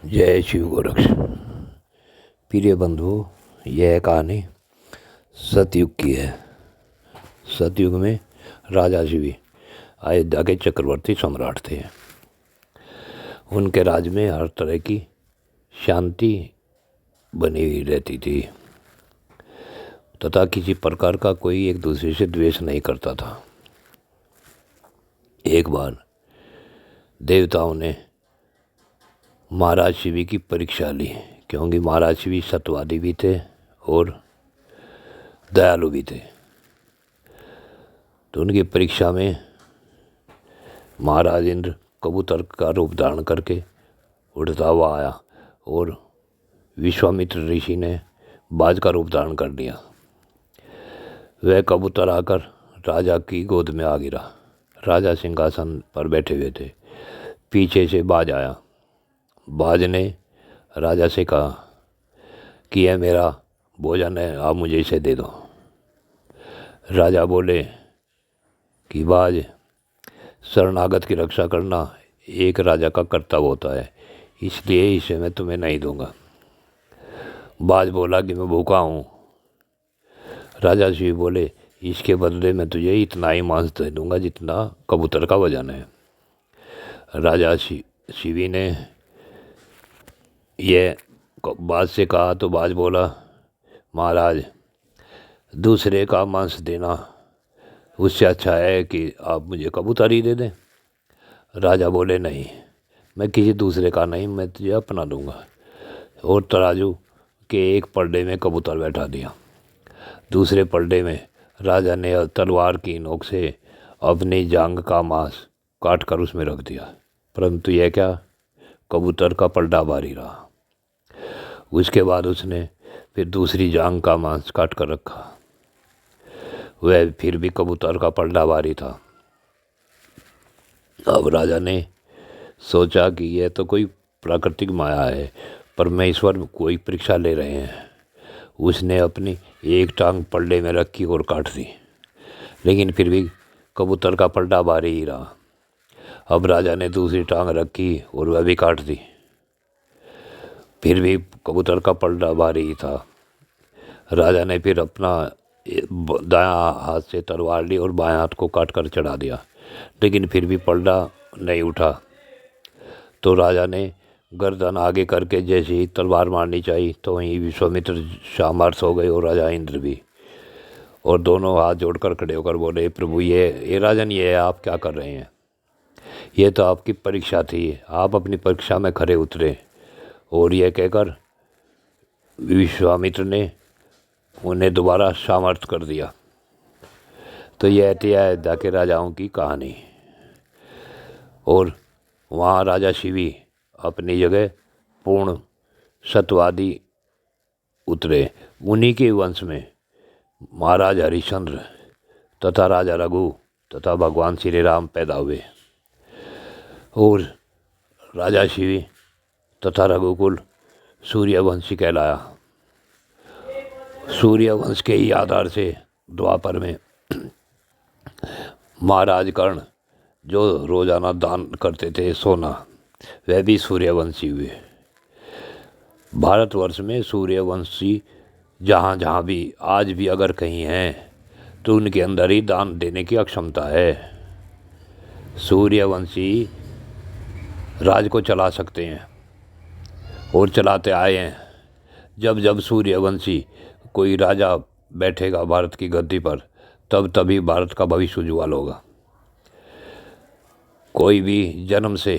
जय शिव गोरक्ष। प्रिय बंधु, यह कहानी सतयुग की है। सतयुग में राजा शिवी अयोध्या के चक्रवर्ती सम्राट थे। उनके राज में हर तरह की शांति बनी हुई रहती थी तथा किसी प्रकार का कोई एक दूसरे से द्वेष नहीं करता था। एक बार देवताओं ने महाराज शिवी की परीक्षा ली, क्योंकि महाराज शिवी सत्यवादी भी थे और दयालु भी थे। तो उनकी परीक्षा में महाराज इंद्र कबूतर का रूप धारण करके उड़ता हुआ आया और विश्वामित्र ऋषि ने बाज का रूप धारण कर लिया। वह कबूतर आकर राजा की गोद में आ गिरा। राजा सिंहासन पर बैठे हुए थे। पीछे से बाज आया। बाज ने राजा से कहा कि यह मेरा भोजन है, आप मुझे इसे दे दो। राजा बोले कि बाज, शरणागत की रक्षा करना एक राजा का कर्तव्य होता है, इसलिए इसे मैं तुम्हें नहीं दूंगा। बाज बोला कि मैं भूखा हूँ। राजा शिव बोले, इसके बदले मैं तुझे इतना ही मांस दे दूंगा जितना कबूतर का वजन है। राजा शिवी ने यह बाज से कहा तो बाज बोला, महाराज, दूसरे का मांस देना उससे अच्छा है कि आप मुझे कबूतर ही दे दें। राजा बोले, नहीं, मैं किसी दूसरे का नहीं, मैं तुझे अपना दूंगा। और तराजू के एक पलड़े में कबूतर बैठा दिया। दूसरे पलड़े में राजा ने तलवार की नोक से अपनी जांग का मांस काट कर उसमें रख दिया, परंतु यह क्या, कबूतर का पलड़ा भारी रहा। उसके बाद उसने फिर दूसरी जांग का मांस काट कर रखा। वह फिर भी कबूतर का पलड़ा भारी था। अब राजा ने सोचा कि यह तो कोई प्राकृतिक माया है, परमेश्वर कोई परीक्षा ले रहे हैं। उसने अपनी एक टांग पलड़े में रखी और काट दी, लेकिन फिर भी कबूतर का पलड़ा भारी ही रहा। अब राजा ने दूसरी टांग रखी और वह भी काट दी, फिर भी कबूतर का पलड़ा भारी ही था। राजा ने फिर अपना दायां हाथ से तलवार ली और बाएं हाथ को काट कर चढ़ा दिया, लेकिन फिर भी पलड़ा नहीं उठा। तो राजा ने गर्दन आगे करके जैसे ही तलवार मारनी चाहिए तो वहीं विश्वामित्र सामर्थ हो गए और राजा इंद्र भी, और दोनों हाथ जोड़कर खड़े होकर बोले, प्रभु, ये राजन, ये आप क्या कर रहे हैं? ये तो आपकी परीक्षा थी, आप अपनी परीक्षा में खरे उतरे। और यह कहकर विश्वामित्र ने उन्हें दोबारा सामर्थ कर दिया। तो यह थी अयोध्या के राजाओं की कहानी। और वहाँ राजा शिवी अपनी जगह पूर्ण सत्यवादी उतरे। उन्हीं के वंश में महाराज हरिश्चंद्र तथा राजा रघु तथा भगवान श्री राम पैदा हुए। और राजा शिवी तथा रघुकुल सूर्यवंशी कहलाया। सूर्यवंश के ही आधार से द्वापर में महाराज कर्ण, जो रोजाना दान करते थे सोना, वह भी सूर्यवंशी हुए। भारतवर्ष में सूर्यवंशी जहाँ जहाँ भी आज भी अगर कहीं हैं तो उनके अंदर ही दान देने की अक्षमता है। सूर्यवंशी राज को चला सकते हैं और चलाते आए हैं। जब जब सूर्यवंशी कोई राजा बैठेगा भारत की गद्दी पर, तब तभी भारत का भविष्य उज्ज्वल होगा। कोई भी जन्म से,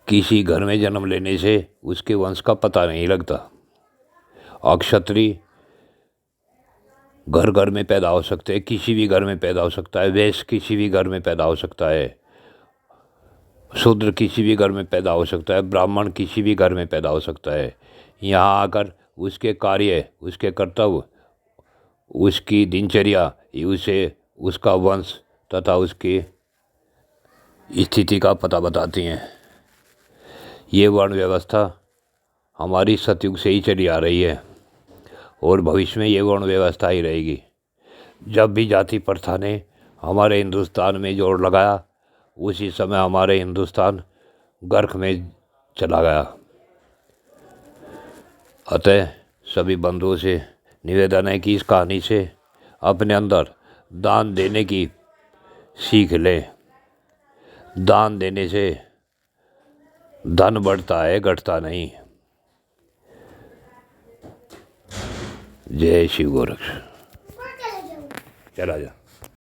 किसी घर में जन्म लेने से उसके वंश का पता नहीं लगता। अक्षत्रिय घर घर में पैदा हो सकते हैं, किसी भी घर में पैदा हो सकता है। वैश्य किसी भी घर में पैदा हो सकता है। शूद्र किसी भी घर में पैदा हो सकता है। ब्राह्मण किसी भी घर में पैदा हो सकता है। यहाँ आकर उसके कार्य, उसके कर्तव्य, उसकी दिनचर्या, उसे उसका वंश तथा उसकी स्थिति का पता बताती हैं। ये वर्ण व्यवस्था हमारी सतयुग से ही चली आ रही है और भविष्य में ये वर्ण व्यवस्था ही रहेगी। जब भी जाति प्रथा ने हमारे हिंदुस्तान में जोर लगाया, उसी समय हमारे हिंदुस्तान गर्क में चला गया। अतः सभी बंधुओं से निवेदन है कि इस कहानी से अपने अंदर दान देने की सीख लें। दान देने से धन बढ़ता है, घटता नहीं। जय शिव गोरक्ष। चला जा।